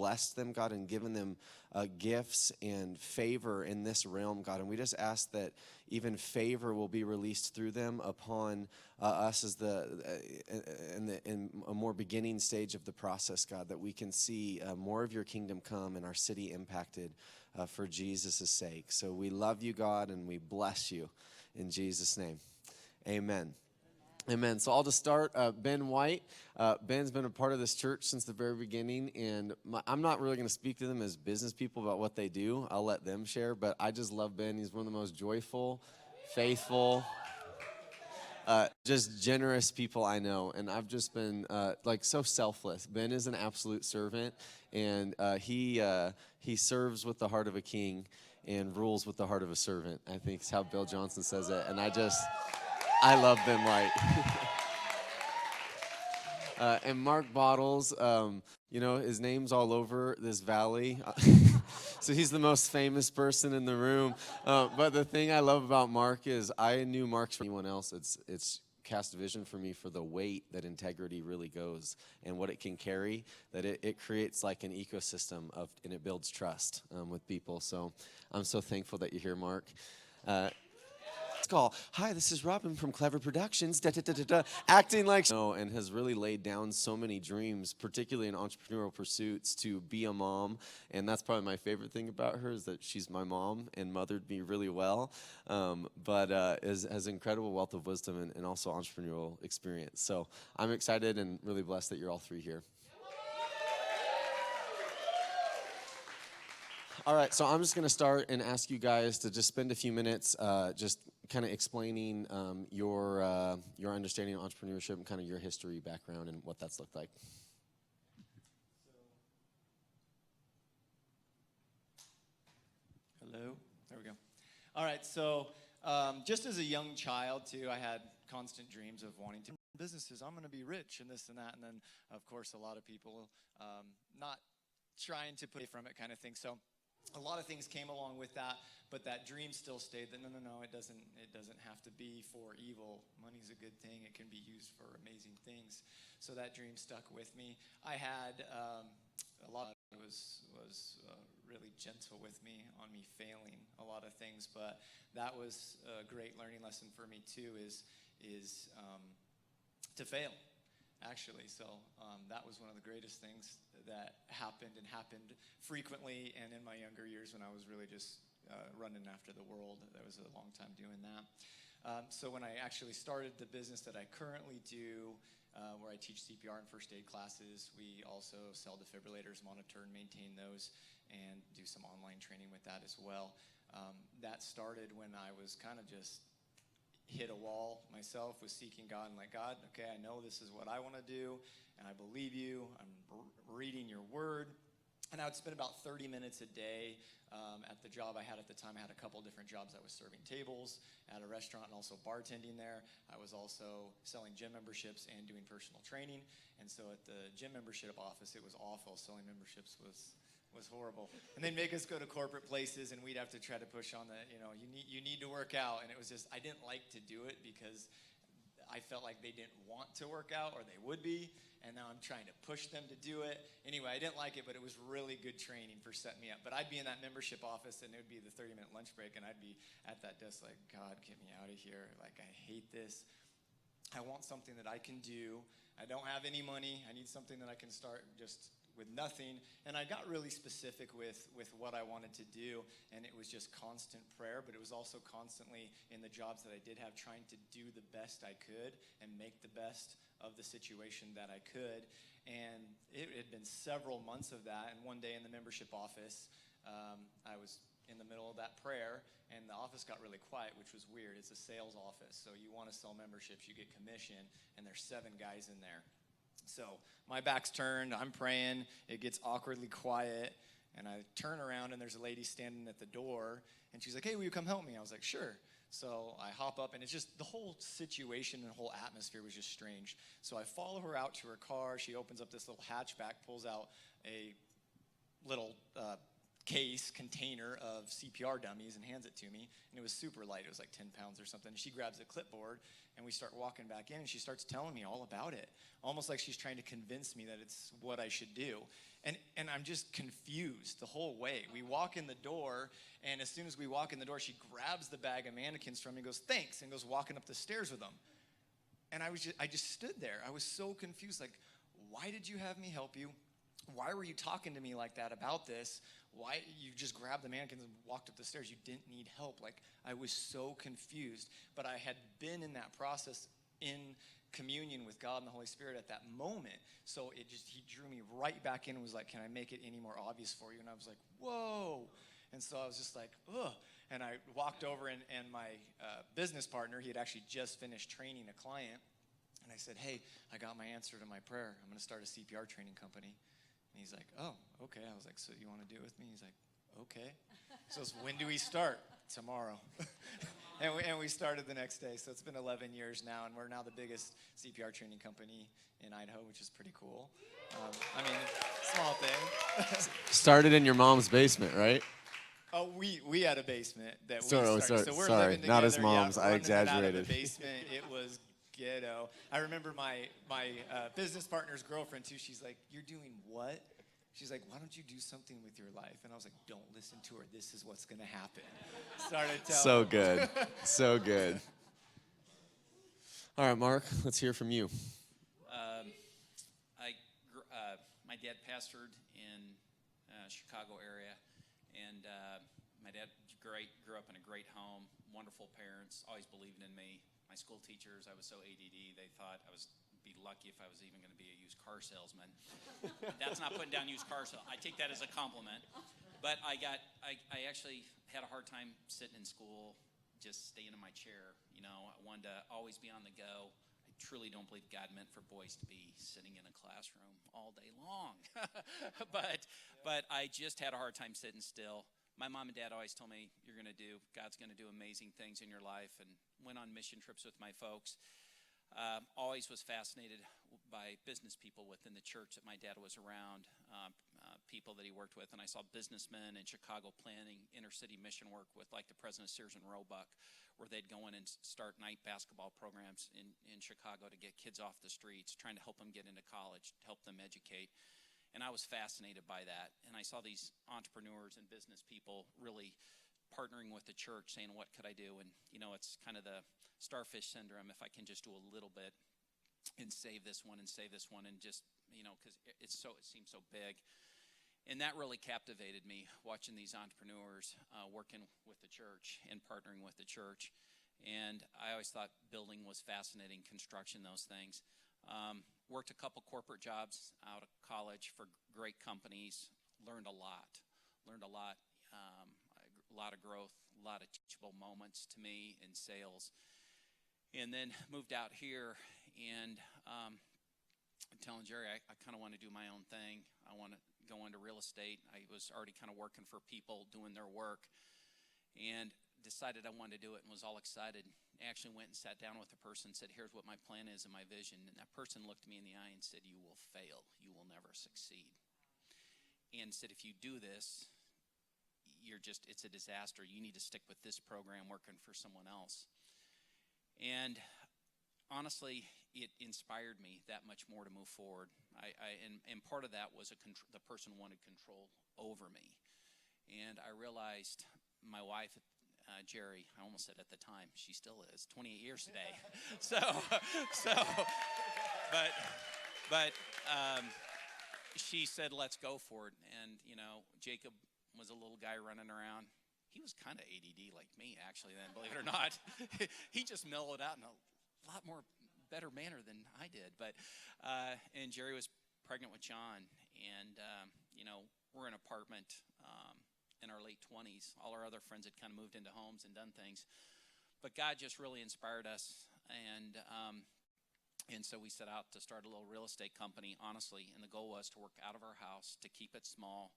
blessed them, God, and given them gifts and favor in this realm, God. And we just ask that even favor will be released through them upon us as in a more beginning stage of the process, God, that we can see more of your kingdom come and our city impacted for Jesus' sake. So we love you, God, and we bless you in Jesus' name. Amen. Amen. So I'll just start. Ben White. Ben's been a part of this church since the very beginning, and I'm not really going to speak to them as business people about what they do. I'll let them share, but I just love Ben. He's one of the most joyful, faithful, just generous people I know, and I've just been so selfless. Ben is an absolute servant, and he serves with the heart of a king and rules with the heart of a servant. I think is how Bill Johnson says it, and I love Ben White. And Mark Bottles, his name's all over this valley. So he's the most famous person in the room. But the thing I love about Mark is I knew Mark's from anyone else. It's cast vision for me for the weight that integrity really goes and what it can carry, that it creates like an ecosystem and it builds trust with people. So I'm so thankful that you're here, Mark. Call. Hi, this is Robin from Clever Productions, acting like and has really laid down so many dreams, particularly in entrepreneurial pursuits, to be a mom. And that's probably my favorite thing about her is that she's my mom and mothered me really well, but has incredible wealth of wisdom and also entrepreneurial experience. So I'm excited and really blessed that you're all three here. All right, so I'm just going to start and ask you guys to just spend a few minutes just kind of explaining your understanding of entrepreneurship and kind of your history, background, and what that's looked like. Hello? There we go. All right, so just as a young child, too, I had constant dreams of wanting to businesses. I'm going to be rich and this and that. And then, of course, a lot of people not trying to put away from it kind of thing. So a lot of things came along with that, but that dream still stayed that no, it doesn't have to be for evil. Money's a good thing. It can be used for amazing things. So that dream stuck with me. I had a lot of it was really gentle with me on me failing a lot of things, but that was a great learning lesson for me too is to fail. Actually, so that was one of the greatest things that happened frequently, and in my younger years when I was really just running after the world. That was a long time doing that. So when I actually started the business that I currently do, where I teach CPR and first aid classes, we also sell defibrillators, monitor and maintain those, and do some online training with that as well. That started when I was kind of just hit a wall myself, was seeking God and like, God, okay, I know this is what I want to do, and I believe you. I'm reading your word. And I would spend about 30 minutes a day at the job I had at the time. I had a couple different jobs. I was serving tables at a restaurant and also bartending there. I was also selling gym memberships and doing personal training. And so at the gym membership office, it was awful. Selling memberships was horrible. And they'd make us go to corporate places, and we'd have to try to push on the, you need to work out. And it was just, I didn't like to do it because I felt like they didn't want to work out, or they would be. And now I'm trying to push them to do it. Anyway, I didn't like it, but it was really good training for setting me up. But I'd be in that membership office, and it would be the 30-minute lunch break, and I'd be at that desk like, God, get me out of here. Like, I hate this. I want something that I can do. I don't have any money. I need something that I can start just with nothing. And I got really specific with what I wanted to do, and it was just constant prayer, but it was also constantly in the jobs that I did have trying to do the best I could and make the best of the situation that I could. And it had been several months of that, and one day in the membership office, I was in the middle of that prayer, and the office got really quiet, which was weird. It's a sales office, so you want to sell memberships, you get commission, and there's 7 guys in there. So my back's turned, I'm praying, it gets awkwardly quiet, and I turn around, and there's a lady standing at the door, and she's like, hey, will you come help me? I was like, sure. So I hop up, and it's just the whole situation and the whole atmosphere was just strange. So I follow her out to her car. She opens up this little hatchback, pulls out a little container of CPR dummies and hands it to me. And it was super light. It was like 10 pounds or something. And she grabs a clipboard, and we start walking back in, and she starts telling me all about it, almost like she's trying to convince me that it's what I should do. And I'm just confused the whole way. We walk in the door, and as soon as we walk in the door, she grabs the bag of mannequins from me and goes, thanks, and goes walking up the stairs with them. And I just stood there. I was so confused. Like, why did you have me help you? Why were you talking to me like that about this? Why you just grabbed the mannequins and walked up the stairs? You didn't need help. Like, I was so confused. But I had been in that process in communion with God and the Holy Spirit at that moment. So he drew me right back in and was like, can I make it any more obvious for you? And I was like, whoa. And so I was just like, ugh. And I walked over, and my business partner, he had actually just finished training a client. And I said, hey, I got my answer to my prayer. I'm going to start a CPR training company. And he's like, oh, okay. I was like, so you want to do it with me? He's like, okay. So when do we start? Tomorrow. and we started the next day. So it's been 11 years now, and we're now the biggest CPR training company in Idaho, which is pretty cool. I mean, small thing. Started in your mom's basement, right? Oh, we had a basement that we Sorry, started. So we're sorry, living together. not his mom's. Yeah, I running it out of exaggerated. the basement. It was ghetto. I remember my business partner's girlfriend too. She's like, "You're doing what?" She's like, "Why don't you do something with your life?" And I was like, "Don't listen to her. This is what's gonna happen." Started telling. So good, so good. All right, Mark, let's hear from you. My dad pastored in Chicago area, and my dad grew up in a great home, wonderful parents, always believed in me. My school teachers, I was so ADD, they thought I was be lucky if I was even going to be a used car salesman. That's not putting down used car sales. I take that as a compliment. But I actually had a hard time sitting in school, just staying in my chair. You know, I wanted to always be on the go. I truly don't believe God meant for boys to be sitting in a classroom all day long. but I just had a hard time sitting still. My mom and dad always told me, God's going to do amazing things in your life, and went on mission trips with my folks. Always was fascinated by business people within the church that my dad was around, people that he worked with. And I saw businessmen in Chicago planning inner city mission work with like the president of Sears and Roebuck, where they'd go in and start night basketball programs in Chicago to get kids off the streets, trying to help them get into college, help them educate. And I was fascinated by that. And I saw these entrepreneurs and business people really partnering with the church, saying, what could I do? And, you know, it's kind of the starfish syndrome. If I can just do a little bit and save this one and just, you know, because it seems so big. And that really captivated me, watching these entrepreneurs working with the church and partnering with the church. And I always thought building was fascinating, construction, those things. Worked a couple corporate jobs out of college for great companies. Learned a lot. A lot of growth, a lot of teachable moments to me in sales. And then moved out here, and I'm telling Jerry, I kind of want to do my own thing. I want to go into real estate. I was already kind of working for people doing their work, and decided I wanted to do it, and was all excited. I actually went and sat down with a person and said, here's what my plan is and my vision. And that person looked me in the eye and said, you will fail. You will never succeed. And said, if you do this, it's a disaster. You need to stick with this program working for someone else. And honestly, it inspired me that much more to move forward. And part of that was the person wanted control over me. And I realized my wife, Jerry, I almost said at the time, she still is, 28 years today. But she said, let's go for it. And, you know, Jacob was a little guy running around. He was kind of ADD like me, actually, then, believe it or not. He just mellowed out in a lot more better manner than I did. But and Jerry was pregnant with John, and you know, we're in an apartment in our late 20s. All our other friends had kind of moved into homes and done things, but God just really inspired us, and so we set out to start a little real estate company, honestly, and the goal was to work out of our house, to keep it small,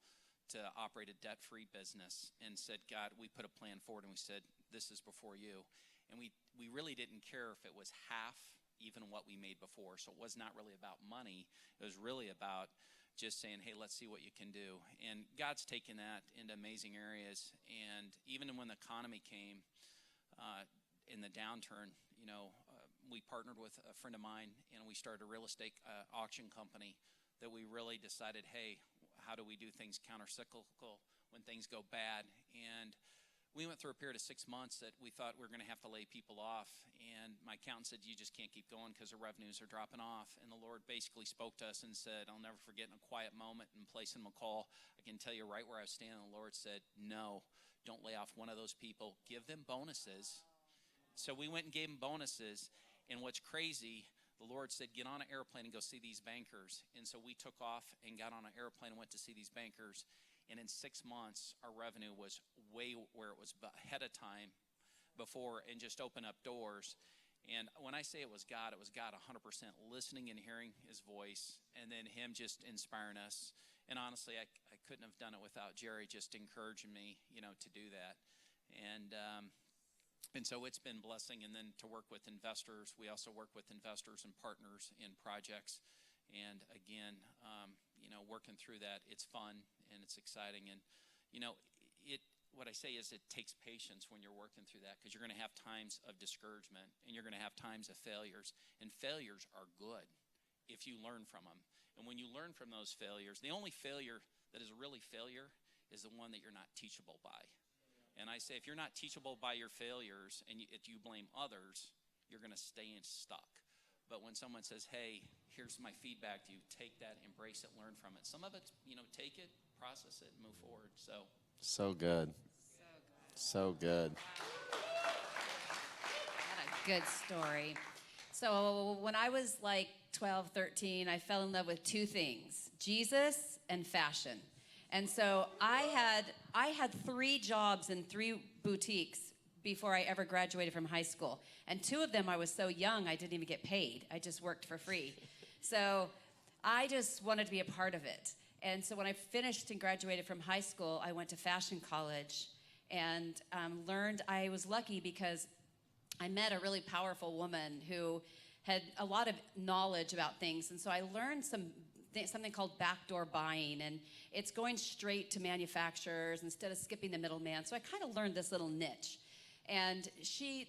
to operate a debt-free business. And said, God, we put a plan forward, and we said, this is before you. And we really didn't care if it was half even what we made before. So it was not really about money. It was really about just saying, hey, let's see what you can do. And God's taken that into amazing areas. And even when the economy came in the downturn, we partnered with a friend of mine, and we started a real estate auction company that we really decided, hey, how do we do things counter-cyclical when things go bad? And we went through a period of 6 months that we thought we were going to have to lay people off. And my accountant said, you just can't keep going because the revenues are dropping off. And the Lord basically spoke to us and said, I'll never forget, in a quiet moment in place in McCall, I can tell you right where I was standing, the Lord said, no, don't lay off one of those people. Give them bonuses. So we went and gave them bonuses. And what's crazy, the Lord said, get on an airplane and go see these bankers. And so we took off and got on an airplane and went to see these bankers. And in 6 months, our revenue was way where it was ahead of time before, and just opened up doors. And when I say it was God 100% listening and hearing his voice, and then him just inspiring us. And honestly, I couldn't have done it without Jerry just encouraging me, to do that. And so it's been blessing. And then to work with investors, we also work with investors and partners in projects. And again, working through that, it's fun and it's exciting. And, what I say is it takes patience when you're working through that, because you're going to have times of discouragement and you're going to have times of failures. And failures are good if you learn from them. And when you learn from those failures, the only failure that is really failure is the one that you're not teachable by. And I say, if you're not teachable by your failures and you blame others, you're going to stay stuck. But when someone says, hey, here's my feedback to you, take that, embrace it, learn from it. Some of it's, take it, process it, and move forward. So good. So good. What a good story. So when I was like 12, 13, I fell in love with two things, Jesus and fashion. And so I had 3 jobs in 3 boutiques before I ever graduated from high school. And 2 of them I was so young I didn't even get paid. I just worked for free. So I just wanted to be a part of it. And so when I finished and graduated from high school, I went to fashion college and learned. I was lucky because I met a really powerful woman who had a lot of knowledge about things. And so I learned something called backdoor buying, and it's going straight to manufacturers instead of skipping the middleman. So I kind of learned this little niche. And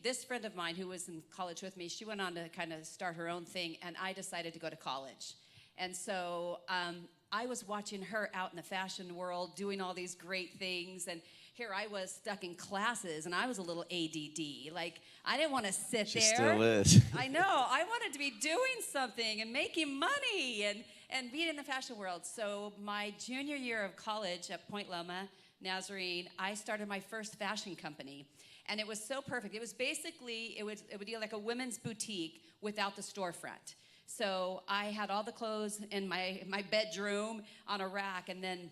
this friend of mine who was in college with me, she went on to kind of start her own thing, and I decided to go to college. And so I was watching her out in the fashion world doing all these great things, and here I was stuck in classes, and I was a little ADD. Like, I didn't want to sit She there. still is. I know. I wanted to be doing something and making money and being in the fashion world. So my junior year of college at Point Loma, Nazarene, I started my first fashion company. And it was so perfect. It was basically, it would be like a women's boutique without the storefront. So I had all the clothes in my bedroom on a rack, and then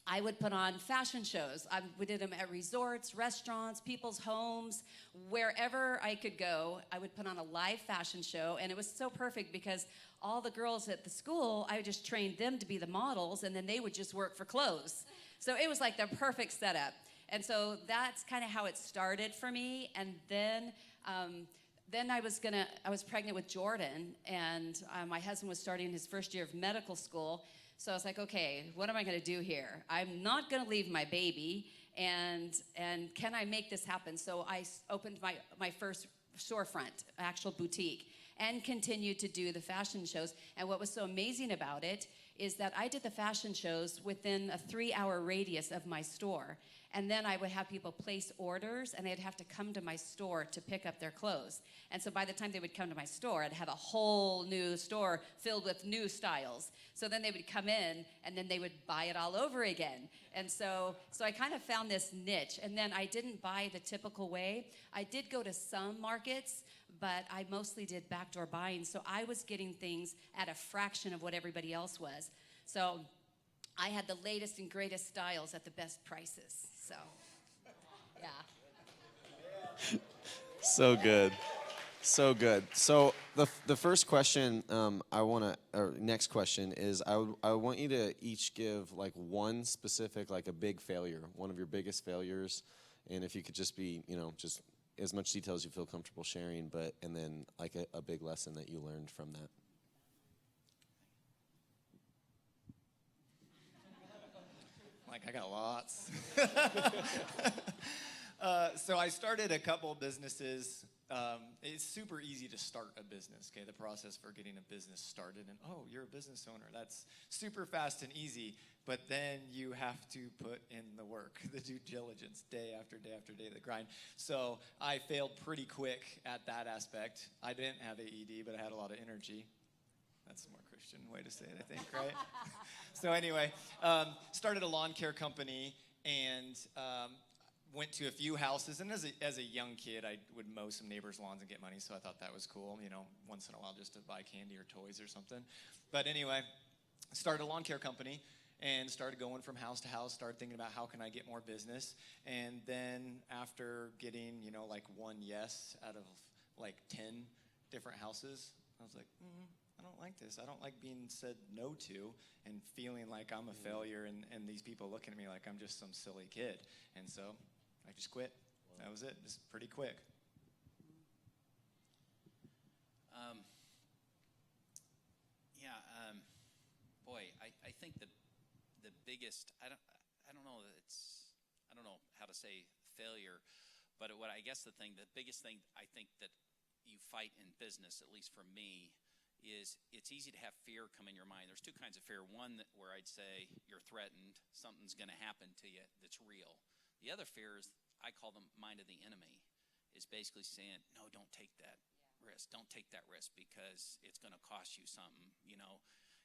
I would put on fashion shows. We did them at resorts, restaurants, people's homes, wherever I could go. I would put on a live fashion show, and it was so perfect because all the girls at the school, I just trained them to be the models, and then they would just work for clothes. So it was like the perfect setup. And so that's kind of how it started for me. And then I was pregnant with Jordan, and my husband was starting his first year of medical school. So I was like, okay, what am I going to do here? I'm not going to leave my baby, and can I make this happen? So I opened my first storefront, actual boutique, and continued to do the fashion shows. And what was so amazing about it is that I did the fashion shows within a 3-hour radius of my store. And then I would have people place orders, and they'd have to come to my store to pick up their clothes. And so by the time they would come to my store, I'd have a whole new store filled with new styles. So then they would come in, and then they would buy it all over again. And so I kind of found this niche. And then I didn't buy the typical way. I did go to some markets, but I mostly did backdoor buying. So I was getting things at a fraction of what everybody else was. So I had the latest and greatest styles at the best prices. So, yeah. So good. So good. So the first question next question is I want you to each give like one specific, like a big failure, one of your biggest failures, and if you could just be, just as much detail as you feel comfortable sharing, and then like a big lesson that you learned from that. Like, I got lots. So I started a couple businesses. It's super easy to start a business, okay? The process for getting a business started, and oh, you're a business owner. That's super fast and easy, but then you have to put in the work, the due diligence, day after day after day, the grind. So I failed pretty quick at that aspect. I didn't have AED, but I had a lot of energy. That's a more Christian way to say it, I think, right? So anyway, started a lawn care company, and went to a few houses, and as a young kid, I would mow some neighbors' lawns and get money, so I thought that was cool, once in a while just to buy candy or toys or something. But anyway, started a lawn care company and started going from house to house, started thinking about how can I get more business. And then after getting, like one yes out of like 10 different houses, I was like, I don't like this. I don't like being said no to and feeling like I'm a failure and these people looking at me like I'm just some silly kid. And so I just quit. Wow. That was it. Just pretty quick. I think that the biggest, I don't know that I don't know how to say failure, but the biggest thing I think that you fight in business, at least for me, is it's easy to have fear come in your mind. There's two kinds of fear. One where I'd say you're threatened, something's going to happen to you that's real. The other fear is, I call them mind of the enemy, is basically saying, no, don't take that risk. Don't take that risk because it's going to cost you something.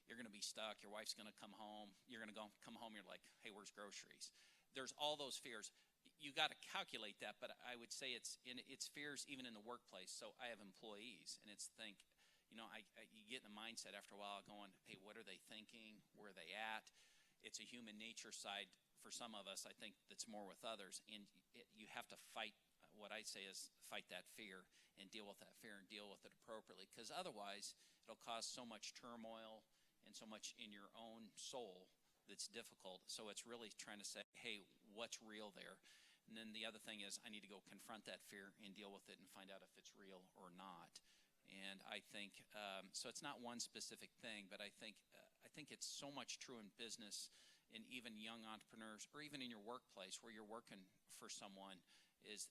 You're going to be stuck. Your wife's going to come home. You're going to come home. You're like, hey, where's groceries? There's all those fears. You got to calculate that, but I would say it's fears even in the workplace. So I have employees, and it's you get in the mindset after a while going, hey, what are they thinking? Where are they at? It's a human nature side for some of us, I think, that's more with others. And you have to fight, what I say is fight that fear and deal with that fear and deal with it appropriately. Because otherwise, it'll cause so much turmoil and so much in your own soul that's difficult. So it's really trying to say, hey, what's real there? And then the other thing is I need to go confront that fear and deal with it and find out if it's real or not. And I think, so it's not one specific thing, but I think it's so much true in business and even young entrepreneurs or even in your workplace where you're working for someone is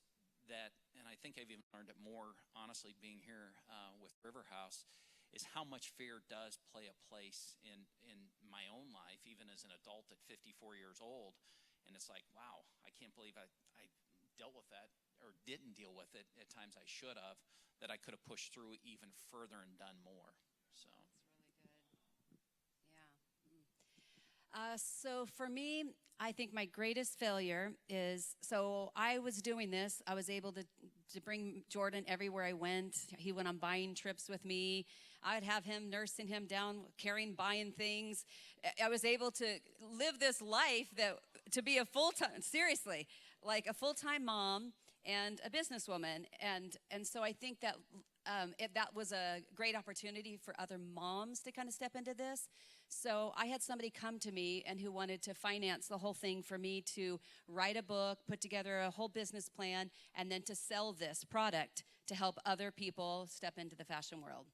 that, and I think I've even learned it more, honestly, being here with River House, is how much fear does play a place in my own life, even as an adult at 54 years old. And it's like, wow, I can't believe I dealt with that or didn't deal with it at times I should have, that I could have pushed through even further and done more. So that's really good. Yeah. So for me, I think my greatest failure is, so I was doing this. I was able to bring Jordan everywhere I went. He went on buying trips with me. I would have him nursing him down, buying things. I was able to live this life to be a full-time, seriously, like a full-time mom and a businesswoman. And so I think that that was a great opportunity for other moms to kind of step into this. So I had somebody come to me and who wanted to finance the whole thing for me to write a book, put together a whole business plan, and then to sell this product to help other people step into the fashion world.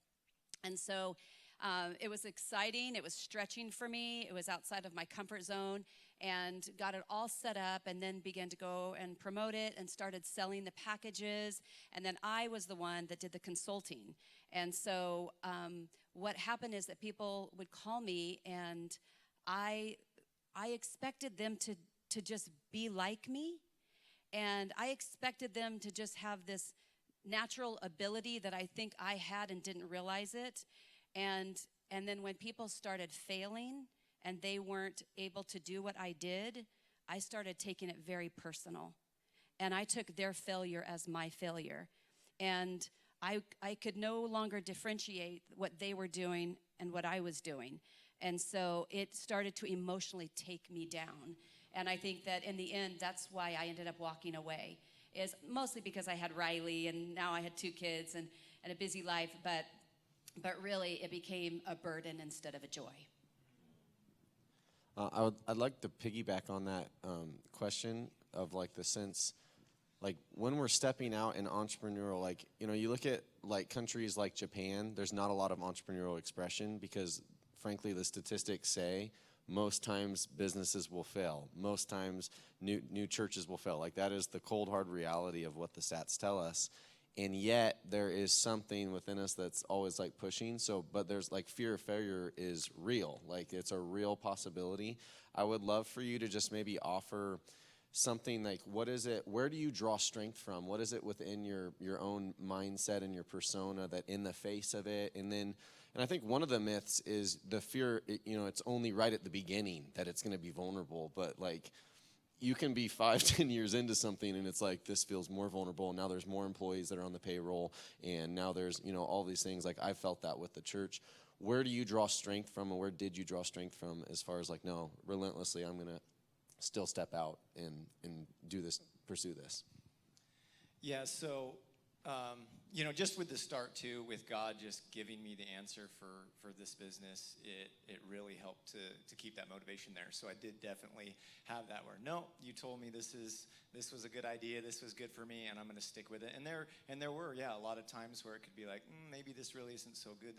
And so it was exciting. It was stretching for me. It was outside of my comfort zone, and got it all set up and then began to go and promote it and started selling the packages. And then I was the one that did the consulting. And so what happened is that people would call me, and I expected them to just be like me. And I expected them to just have this natural ability that I think I had and didn't realize it. And then when people started failing and they weren't able to do what I did, I started taking it very personal. And I took their failure as my failure. And I could no longer differentiate what they were doing and what I was doing. And so it started to emotionally take me down. And I think that in the end, that's why I ended up walking away, is mostly because I had Riley, and now I had 2 kids and a busy life. But really, it became a burden instead of a joy. I'd like to piggyback on that question of like the sense, like when we're stepping out in entrepreneurial, like, you look at like countries like Japan, there's not a lot of entrepreneurial expression because frankly, the statistics say most times businesses will fail. Most times new churches will fail. Like, that is the cold, hard reality of what the stats tell us. And yet there is something within us that's always like pushing. So, but there's like fear of failure is real. Like, it's a real possibility. I would love for you to just maybe offer something like, what is it, where do you draw strength from? What is it within your own mindset and your persona that in the face of it? And I think one of the myths is the fear, it's only right at the beginning that it's going to be vulnerable. But like, you can be 5-10 years into something and it's like, this feels more vulnerable. Now there's more employees that are on the payroll, and now there's, all these things. Like, I felt that with the church. Where do you draw strength from, and where did you draw strength from as far as like, no, relentlessly, I'm going to still step out and do this, pursue this? Yeah, so, just with the start too, with God just giving me the answer for this business, it really helped to keep that motivation there. So I did definitely have that where, no, you told me this was a good idea, this was good for me, and I'm going to stick with it. And there were, a lot of times where it could be like, maybe this really isn't so good.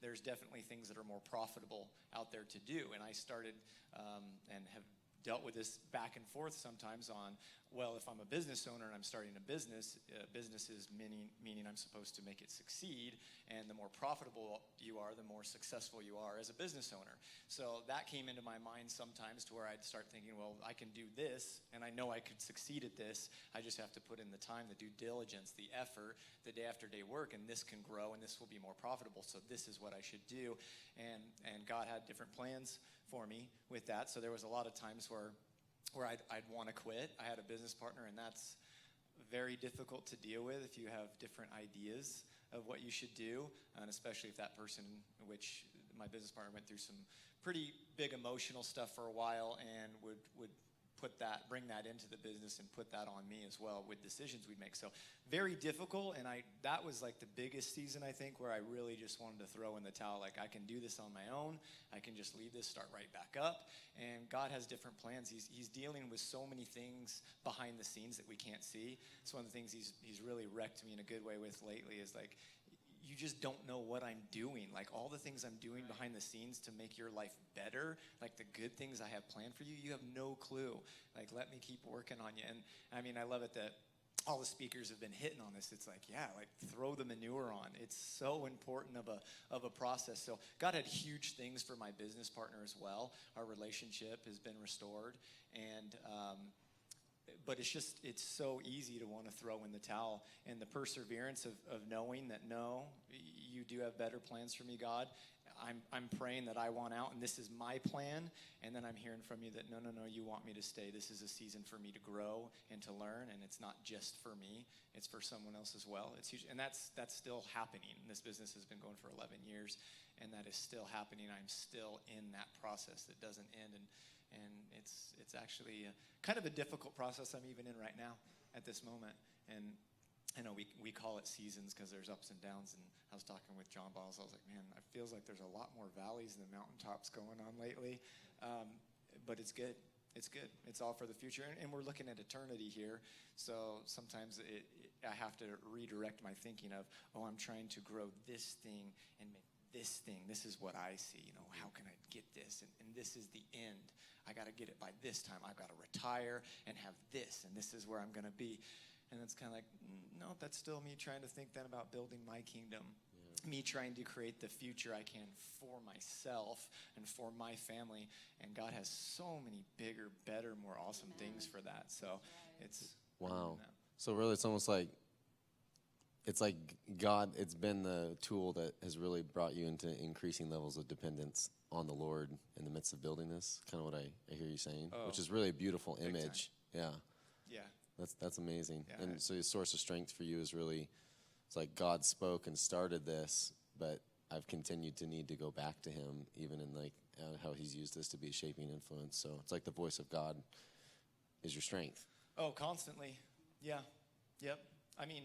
There's definitely things that are more profitable out there to do. And I started and have dealt with this back and forth sometimes on, well, if I'm a business owner and I'm starting a business, business is meaning I'm supposed to make it succeed, and the more profitable you are, the more successful you are as a business owner. So that came into my mind sometimes to where I'd start thinking, well, I can do this, and I know I could succeed at this. I just have to put in the time, the due diligence, the effort, the day after day work, and this can grow, and this will be more profitable. So this is what I should do. And God had different plans for me with that. So there was a lot of times where I'd want to quit. I had a business partner, and that's very difficult to deal with if you have different ideas of what you should do, and especially if that person, which my business partner went through some pretty big emotional stuff for a while, and would bring that into the business and put that on me as well with decisions we'd make. So very difficult, and that was like the biggest season, I think, where I really just wanted to throw in the towel. Like, I can do this on my own. I can just leave this, start right back up. And God has different plans. He's dealing with so many things behind the scenes that we can't see. It's one of the things he's really wrecked me in a good way with lately is like, you just don't know what I'm doing. Like, all the things I'm doing behind the scenes to make your life better, like the good things I have planned for you, you have no clue. Like, let me keep working on you. And I mean, I love it that all the speakers have been hitting on this. It's like, throw the manure on. It's so important of a process. So God had huge things for my business partner as well. Our relationship has been restored. And, but it's so easy to want to throw in the towel, and the perseverance of knowing that, no, you do have better plans for me, God. I'm praying that I want out, and this is my plan, and then I'm hearing from you that no, you want me to stay. This is a season for me to grow and to learn, and it's not just for me, it's for someone else as well. It's huge, and that's still happening. This business has been going for 11 years, and that is still happening. I'm still in that process that doesn't end, and it's actually kind of a difficult process I'm even in right now at this moment. And I know we call it seasons because there's ups and downs. And I was talking with John Balls. I was like, man, it feels like there's a lot more valleys than mountaintops going on lately. But it's good. It's good. It's all for the future. And we're looking at eternity here. So sometimes I have to redirect my thinking of, I'm trying to grow this thing and make this thing. This is what I see. How can I get this? And this is the end. I got to get it by this time. I've got to retire and have this, and this is where I'm going to be. And it's kind of like, no, that's still me trying to think then about building my kingdom, me trying to create the future I can for myself and for my family. And God has so many bigger, better, more awesome things for that. So it's wow. So really, it's almost like God, it's been the tool that has really brought you into increasing levels of dependence on the Lord in the midst of building this. Kind of what I hear you saying, which is really a beautiful image. Yeah. That's amazing. Yeah. And so the source of strength for you is really, it's like God spoke and started this, but I've continued to need to go back to him, even in like how he's used this to be a shaping influence. So it's like the voice of God is your strength. Oh, constantly. Yeah. Yep. I mean,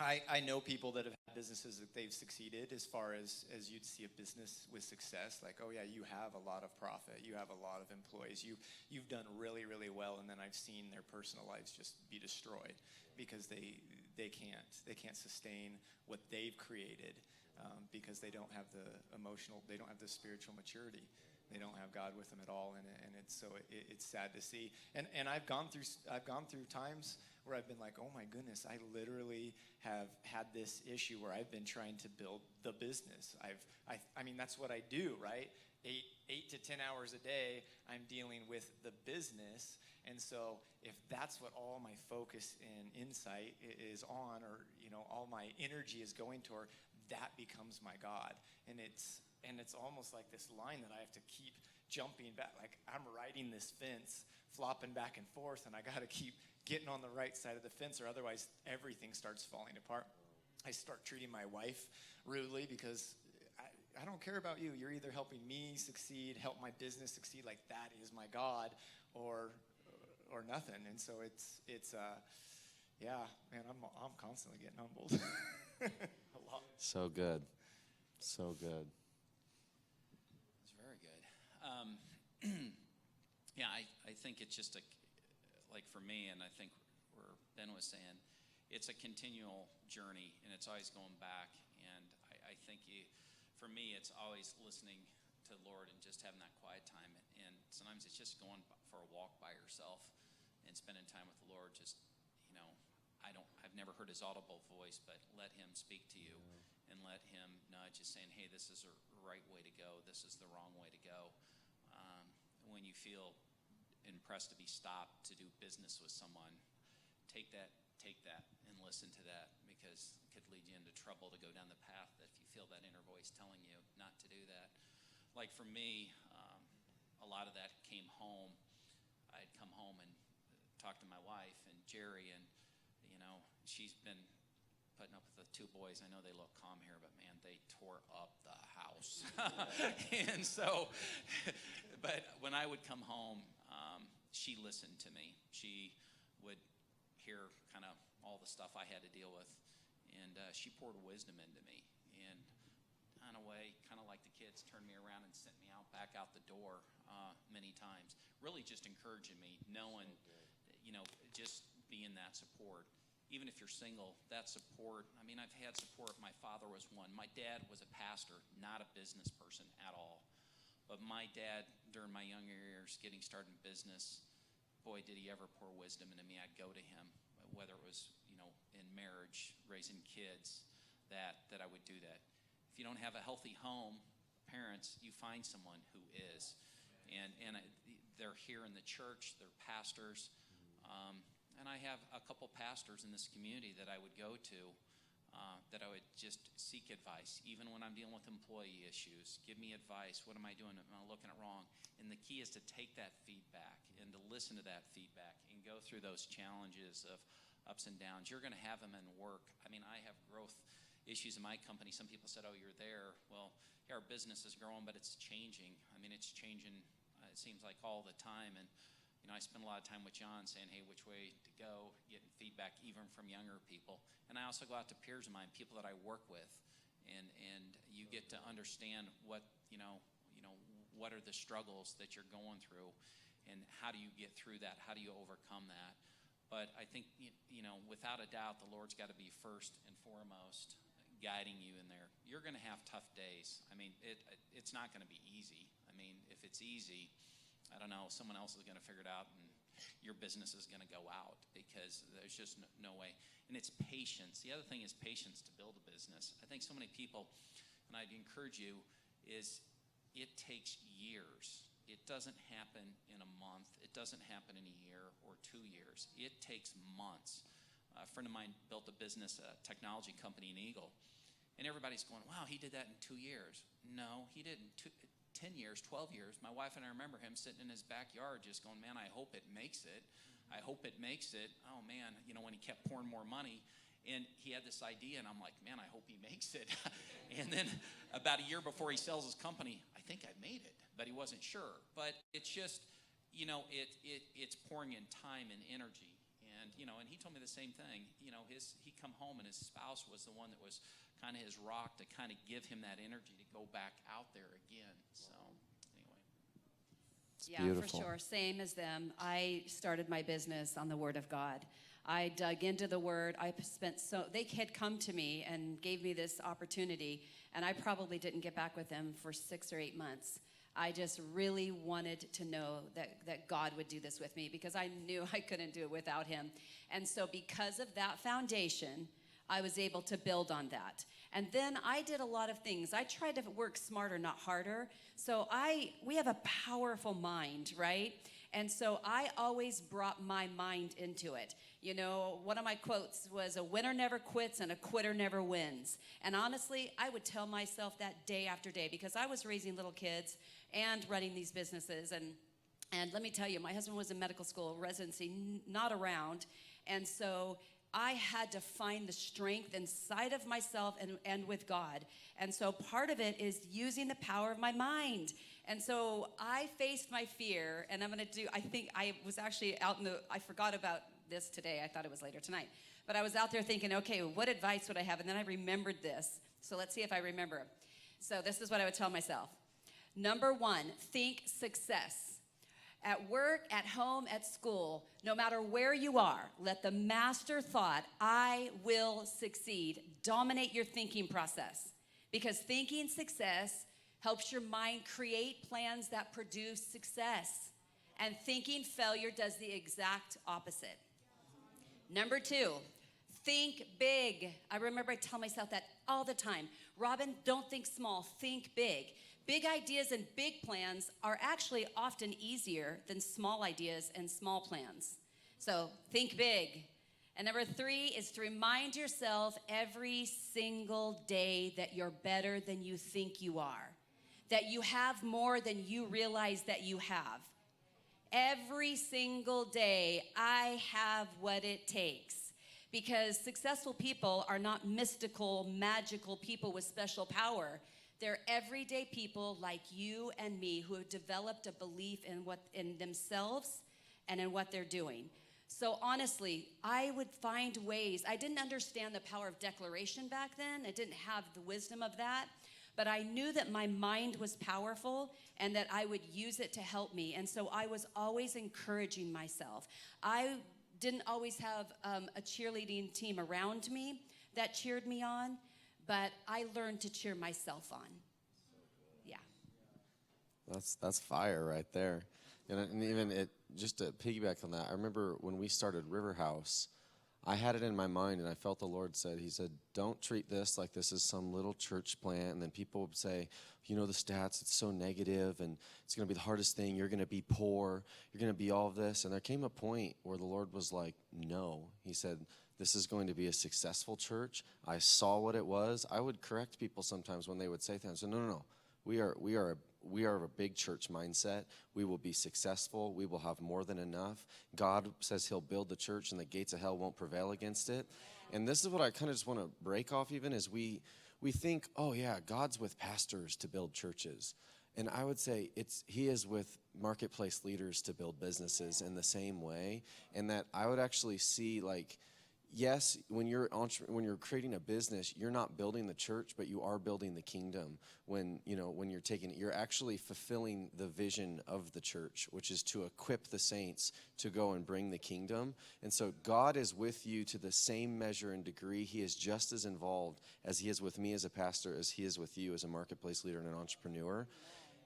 I know people that have had businesses that they've succeeded as far as you'd see a business with success. Like, oh yeah, you have a lot of profit. You have a lot of employees. You've done really, really well. And then I've seen their personal lives just be destroyed because they can't sustain what they've created because they don't have the emotional, they don't have the spiritual maturity they don't have God with them at all, and it's sad to see. And I've gone through times where I've been like, oh my goodness, I literally have had this issue where I've been trying to build the business. I mean, that's what I do, right? 8 to 10 hours a day, I'm dealing with the business. And so if that's what all my focus and insight is on, or, all my energy is going toward, that becomes my God. And it's almost like this line that I have to keep jumping back. Like I'm riding this fence, flopping back and forth, and I got to keep getting on the right side of the fence, or otherwise everything starts falling apart. I start treating my wife rudely because I don't care about you. You're either helping me succeed, help my business succeed, like that is my God, or nothing. And so it's yeah, man, I'm constantly getting humbled. A lot. So good. So good. It's very good. Yeah, I think it's just like for me, and I think where Ben was saying, it's a continual journey, and it's always going back. And I think for me, it's always listening to the Lord and just having that quiet time. And sometimes it's just going for a walk by yourself and spending time with the Lord. Just, I've never heard his audible voice, but let him speak to you and let him nudge, just saying, hey, this is the right way to go. This is the wrong way to go. When you feel impressed to be stopped to do business with someone, take that and listen to that, because it could lead you into trouble to go down the path that if you feel that inner voice telling you not to do that. Like for me, a lot of that came home. I'd come home and talk to my wife and Jerry, and she's been putting up with the two boys. I know they look calm here, but man, they tore up the house. And so, but when I would come home, she listened to me. She would hear kind of all the stuff I had to deal with, and she poured wisdom into me. And in a way, kind of like the kids, turned me around and sent me back out the door many times. Really just encouraging me, knowing, just being that support. Even if you're single, that support. I mean, I've had support. My father was one. My dad was a pastor, not a business person at all. But my dad, during my younger years, getting started in business, boy, did he ever pour wisdom into me. I'd go to him, whether it was, in marriage, raising kids, that I would do that. If you don't have a healthy home, parents, you find someone who is. And they're here in the church, they're pastors. And I have a couple pastors in this community that I would go to, that I would just seek advice, even when I'm dealing with employee issues. Give me advice. What am I doing? Am I looking at wrong? And the key is to take that feedback and to listen to that feedback and go through those challenges of ups and downs. You're going to have them in work. I mean, I have growth issues in my company. Some people said, oh, you're there. Well, yeah, our business is growing, but it's changing. I mean, it's changing, it seems like all the time. And I spend a lot of time with John saying, hey, which way to go, getting feedback even from younger people. And I also go out to peers of mine, people that I work with, and you get to understand what are the struggles that you're going through, and how do you get through that? How do you overcome that? But I think, without a doubt, the Lord's got to be first and foremost guiding you in there. You're going to have tough days. I mean, it's not going to be easy. I mean, if it's easy, I don't know, someone else is going to figure it out, and your business is going to go out, because there's just no way. And it's patience. The other thing is patience to build a business. I think so many people, and I'd encourage you, is it takes years. It doesn't happen in a month. It doesn't happen in a year or 2 years. It takes months. A friend of mine built a business, a technology company in Eagle, and everybody's going, wow, he did that in 2 years. No, he didn't. 10 years, 12 years, my wife and I remember him sitting in his backyard just going, man, I hope it makes it. I hope it makes it. Oh, man, when he kept pouring more money, and he had this idea, and I'm like, man, I hope he makes it. And then about a year before he sells his company, I think I made it, but he wasn't sure. But it's just, it's pouring in time and energy. And he told me the same thing. He come home, and his spouse was the one that was kind of his rock to kind of give him that energy to go back out there again. So anyway. Yeah, beautiful. for sure. Same as them. I started my business on the Word of God. I dug into the Word. They had come to me and gave me this opportunity, and I probably didn't get back with them for 6 or 8 months. I just really wanted to know that God would do this with me because I knew I couldn't do it without him. And so because of that foundation, I was able to build on that. And then I did a lot of things. I tried to work smarter, not harder. So we have a powerful mind, right? And so I always brought my mind into it. You know, one of my quotes was, a winner never quits and a quitter never wins. And honestly, I would tell myself that day after day because I was raising little kids and running these businesses. And let me tell you, my husband was in medical school, residency, not around. And so I had to find the strength inside of myself and with God. And so part of it is using the power of my mind. And so I faced my fear, and I think I was actually I forgot about this today. I thought it was later tonight. But I was out there thinking, okay, what advice would I have? And then I remembered this. So let's see if I remember. So this is what I would tell myself. Number 1, think success. At work, at home, at school, no matter where you are, let the master thought, I will succeed, dominate your thinking process. Because thinking success helps your mind create plans that produce success. And thinking failure does the exact opposite. Number 2, think big. I remember I tell myself that all the time. Robin, don't think small, think big. Big ideas and big plans are actually often easier than small ideas and small plans. So think big. And number 3 is to remind yourself every single day that you're better than you think you are, that you have more than you realize that you have. Every single day, I have what it takes. Because successful people are not mystical, magical people with special power. They're everyday people like you and me who have developed a belief in themselves and in what they're doing. So honestly, I would find ways. I didn't understand the power of declaration back then. I didn't have the wisdom of that. But I knew that my mind was powerful and that I would use it to help me. And so I was always encouraging myself. I didn't always have a cheerleading team around me that cheered me on, but I learned to cheer myself on. Yeah. That's fire right there. And even just to piggyback on that, I remember when we started River House, I had it in my mind, and I felt the Lord he said, don't treat this like this is some little church plant. And then people would say, you know, the stats, it's so negative, and it's going to be the hardest thing. You're going to be poor. You're going to be all of this. And there came a point where the Lord was like, no. He said, this is going to be a successful church. I saw what it was. I would correct people sometimes when they would say things. So no. We are a big church mindset. We will be successful. We will have more than enough. God says he'll build the church and the gates of hell won't prevail against it. And this is what I kind of just want to break off even is we think, oh yeah, God's with pastors to build churches. And I would say he is with marketplace leaders to build businesses in the same way. And that I would actually see yes, when you're creating a business, you're not building the church, but you are building the kingdom. When you're actually fulfilling the vision of the church, which is to equip the saints to go and bring the kingdom. And so God is with you to the same measure and degree. He is just as involved as he is with me as a pastor, as he is with you as a marketplace leader and an entrepreneur.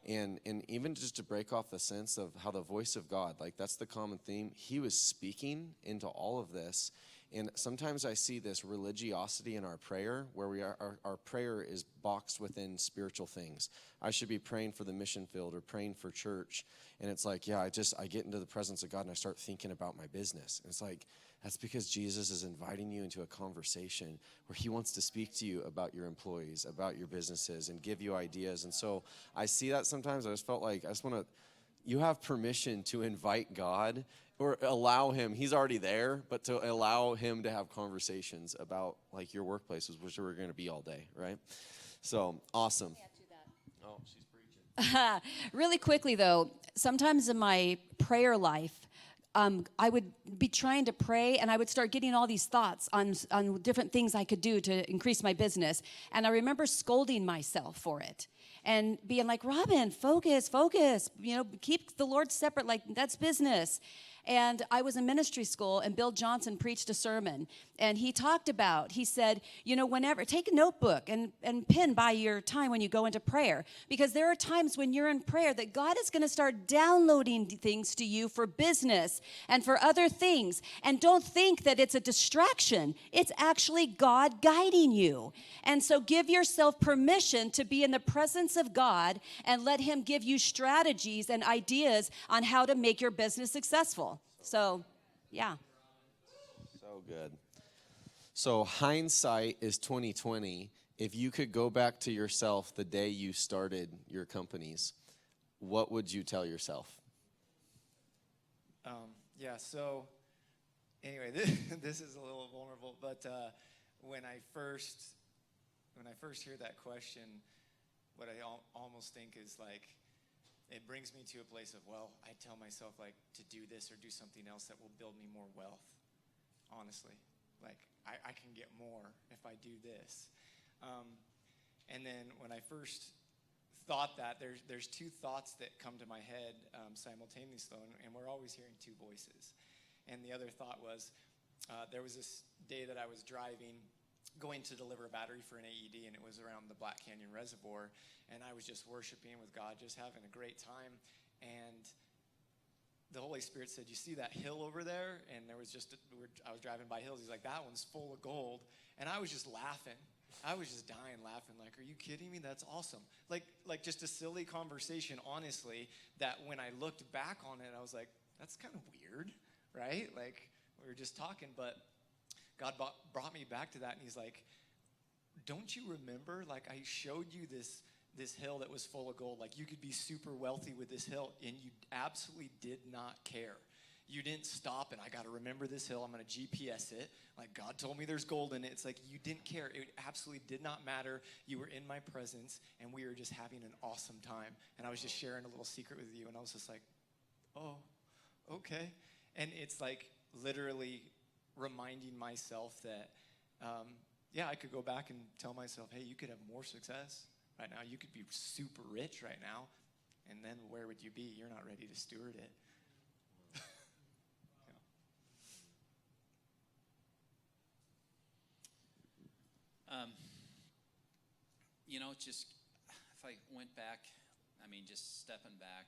And even just to break off the sense of how the voice of God, that's the common theme. He was speaking into all of this. And sometimes I see this religiosity in our prayer where our prayer is boxed within spiritual things. I should be praying for the mission field or praying for church. And it's I get into the presence of God and I start thinking about my business. And it's that's because Jesus is inviting you into a conversation where he wants to speak to you about your employees, about your businesses, and give you ideas. And so I see that sometimes. I just felt you have permission to invite God or allow him. He's already there, but to allow him to have conversations about your workplaces, which we're going to be all day, right? So awesome. Oh, she's preaching. Really quickly though, sometimes in my prayer life, I would be trying to pray and I would start getting all these thoughts on different things I could do to increase my business. And I remember scolding myself for it and being like, Robin, focus, keep the Lord separate, that's business. And I was in ministry school, and Bill Johnson preached a sermon. And he talked about, he said, whenever, take a notebook and pen by your time when you go into prayer. Because there are times when you're in prayer that God is going to start downloading things to you for business and for other things. And don't think that it's a distraction. It's actually God guiding you. And so give yourself permission to be in the presence of God and let him give you strategies and ideas on how to make your business successful. So, yeah. So good. So hindsight is 2020. If you could go back to yourself the day you started your companies, what would you tell yourself? So anyway, this is a little vulnerable, but when I first hear that question, what I almost think is like, it brings me to a place of, well, I tell myself like to do this or do something else that will build me more wealth, honestly. Like, I can get more if I do this. And then when I first thought that, there's two thoughts that come to my head simultaneously, and we're always hearing two voices. And the other thought was, there was this day that I was driving, going to deliver a battery for an AED, and it was around the Black Canyon Reservoir, and I was just worshiping with God, just having a great time. And the Holy Spirit said, you see that hill over there? And there was I was driving by hills. He's like, that one's full of gold. And I was just laughing. I was just dying laughing, like, are you kidding me? That's awesome. Like just a silly conversation, honestly, that when I looked back on it, I was like, that's kind of weird, right? Like, we were just talking, but God brought me back to that, and he's like, don't you remember? Like, I showed you this hill that was full of gold. Like, you could be super wealthy with this hill, and you absolutely did not care. You didn't stop, and I got to remember this hill. I'm going to GPS it. Like, God told me there's gold in it. It's like, you didn't care. It absolutely did not matter. You were in my presence, and we were just having an awesome time. And I was just sharing a little secret with you, and I was just like, oh, okay. And it's like literally reminding myself that, I could go back and tell myself, hey, you could have more success right now. You could be super rich right now. And then where would you be? You're not ready to steward it. Just if I went back, just stepping back,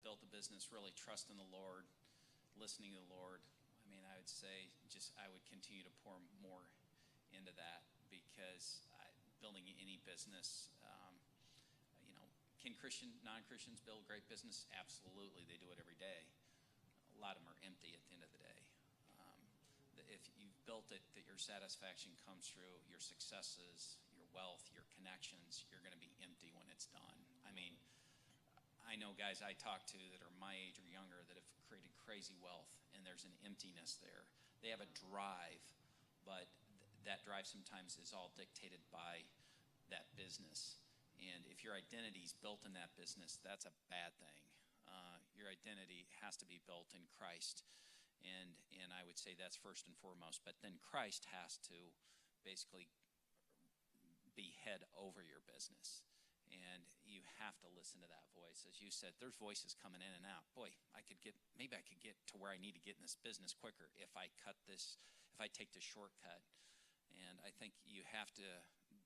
built a business, really trusting the Lord, listening to the Lord. I would say I would continue to pour more into that, because building any business, can non-Christians build great business? Absolutely, they do it every day. A lot of them are empty at the end of the day. If you've built it, that your satisfaction comes through your successes, your wealth, your connections, you're going to be empty when it's done. I know guys I talk to that are my age or younger that have created crazy wealth, and there's an emptiness there. They have a drive, but that drive sometimes is all dictated by that business. And if your identity is built in that business, that's a bad thing. Your identity has to be built in Christ. And I would say that's first and foremost. But then Christ has to basically be head over your business. And you have to listen to that voice. As you said, there's voices coming in and out. Boy, maybe I could get to where I need to get in this business quicker if I take the shortcut. And I think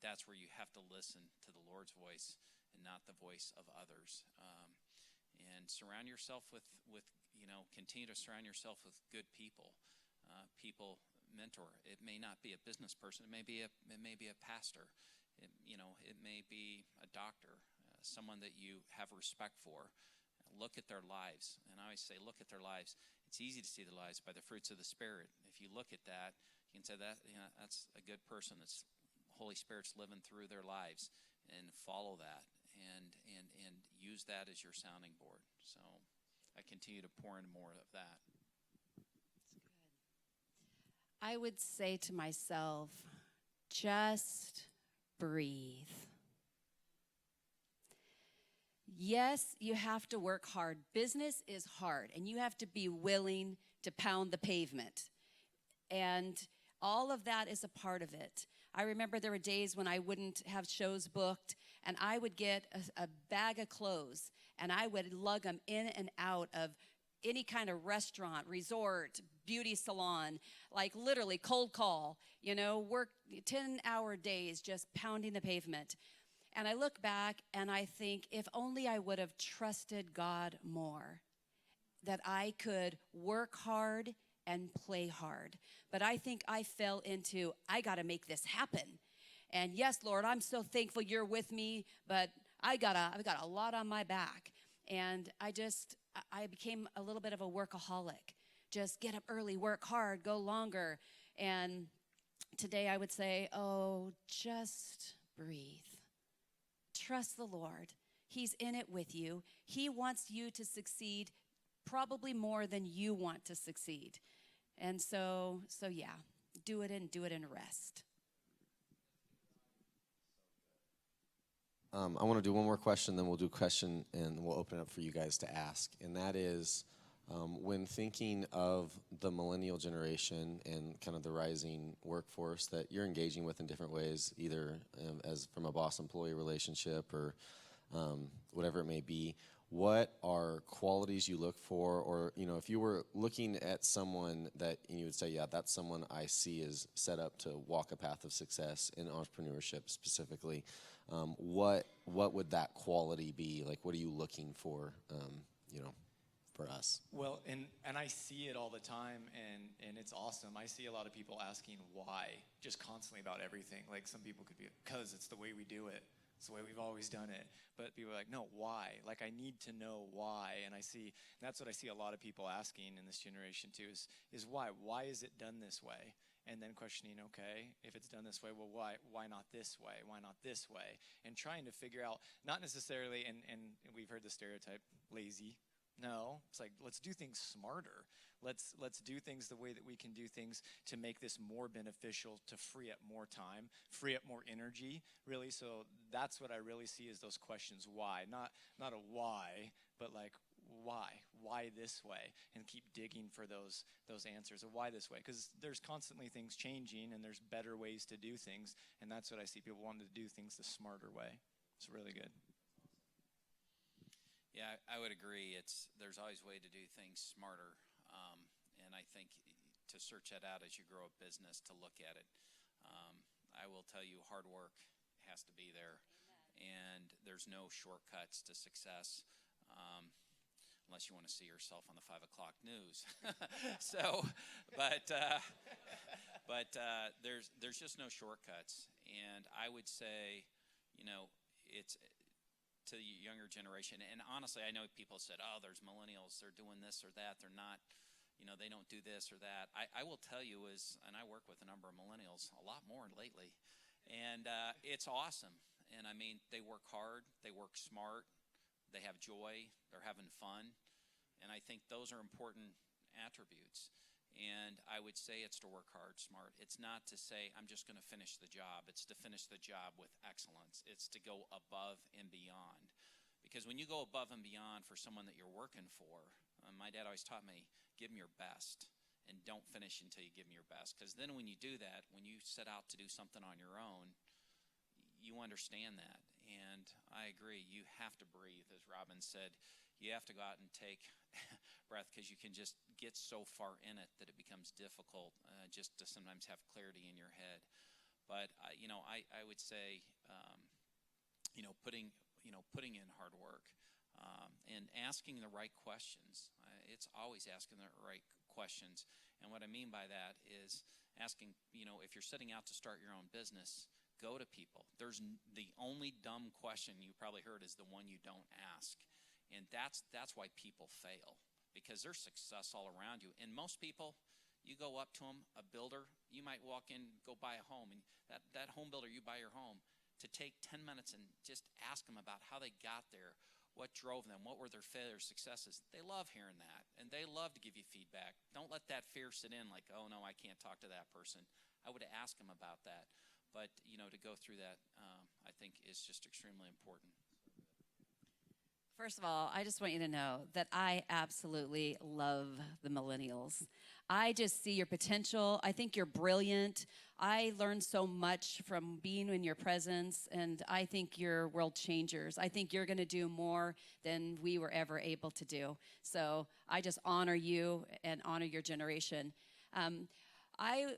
that's where you have to listen to the Lord's voice and not the voice of others. And surround yourself with continue to surround yourself with good people. People mentor. It may not be a business person. It may be a pastor. It may be a doctor, someone that you have respect for. Look at their lives. And I always say, look at their lives. It's easy to see the lives by the fruits of the Spirit. If you look at that, you can say that's a good person. That's Holy Spirit's living through their lives, and follow that and use that as your sounding board. So I continue to pour in more of that. I would say to myself, just breathe. Yes, you have to work hard. Business is hard, and you have to be willing to pound the pavement. And all of that is a part of it. I remember there were days when I wouldn't have shows booked, and I would get a bag of clothes, and I would lug them in and out of any kind of restaurant, resort, beauty salon, like literally cold call, work 10-hour days just pounding the pavement. And I look back and I think, if only I would have trusted God more, that I could work hard and play hard. But I think I fell into, I got to make this happen. And yes, Lord, I'm so thankful you're with me, but I've got a lot on my back. And I became a little bit of a workaholic. Just get up early, work hard, go longer. And today I would say, just breathe. Trust the Lord. He's in it with you. He wants you to succeed probably more than you want to succeed. And so yeah, do it and rest. I want to do one more question, then we'll do a question, and we'll open it up for you guys to ask. And that is, when thinking of the millennial generation and kind of the rising workforce that you're engaging with in different ways, either as from a boss-employee relationship or whatever it may be, what are qualities you look for? Or, if you were looking at someone that you would say, yeah, that's someone I see is set up to walk a path of success in entrepreneurship specifically, what would that quality be? Like, what are you looking for, for us? Well, and I see it all the time, and it's awesome. I see a lot of people asking why, just constantly about everything. Like, some people could be, because it's the way we do it. It's the way we've always done it. But people are like, no, why? Like, I need to know why. And that's what I see a lot of people asking in this generation too, is why? Why is it done this way? And then questioning, okay, if it's done this way, well, why not this way? Why not this way? And trying to figure out, not necessarily, and we've heard the stereotype, lazy. No, it's like, let's do things smarter. Let's do things the way that we can do things to make this more beneficial, to free up more time, free up more energy, really. So that's what I really see is those questions, why? Not a why, but like, why? Why this way? And keep digging for those answers of why this way. Because there's constantly things changing, and there's better ways to do things. And that's what I see, people wanting to do things the smarter way. It's really good. Yeah, I would agree. There's always a way to do things smarter, and I think to search that out as you grow a business, to look at it. I will tell you, hard work has to be there. Amen. And there's no shortcuts to success, unless you want to see yourself on the 5 o'clock news. But there's just no shortcuts, and I would say, it's to the younger generation. And honestly, I know people said, there's millennials, they're doing this or that, they're not, they don't do this or that. I will tell you and I work with a number of millennials, a lot more lately, and it's awesome. And I mean, they work hard, they work smart, they have joy, they're having fun, and I think those are important attributes. And I would say it's to work hard, smart. It's not to say, I'm just going to finish the job. It's to finish the job with excellence. It's to go above and beyond. Because when you go above and beyond for someone that you're working for, my dad always taught me, give them your best. And don't finish until you give them your best. Because then when you do that, when you set out to do something on your own, you understand that. And I agree, you have to breathe, as Robin said. You have to go out and take breath, because you can just get so far in it that it becomes difficult just to sometimes have clarity in your head. But I would say putting in hard work and asking the right questions. It's always asking the right questions. And what I mean by that is asking, if you're setting out to start your own business, go to people. There's the only dumb question you probably heard is the one you don't ask. And that's why people fail, because there's success all around you. And most people, you go up to them, a builder, you might walk in, go buy a home, and that home builder, you buy your home, to take 10 minutes and just ask them about how they got there, what drove them, what were their failures, successes. They love hearing that, and they love to give you feedback. Don't let that fear sit in like, oh, no, I can't talk to that person. I would ask them about that. But, to go through that, I think is just extremely important. First of all, I just want you to know that I absolutely love the millennials. I just see your potential. I think you're brilliant. I learned so much from being in your presence, and I think you're world changers. I think you're going to do more than we were ever able to do. So I just honor you and honor your generation. I love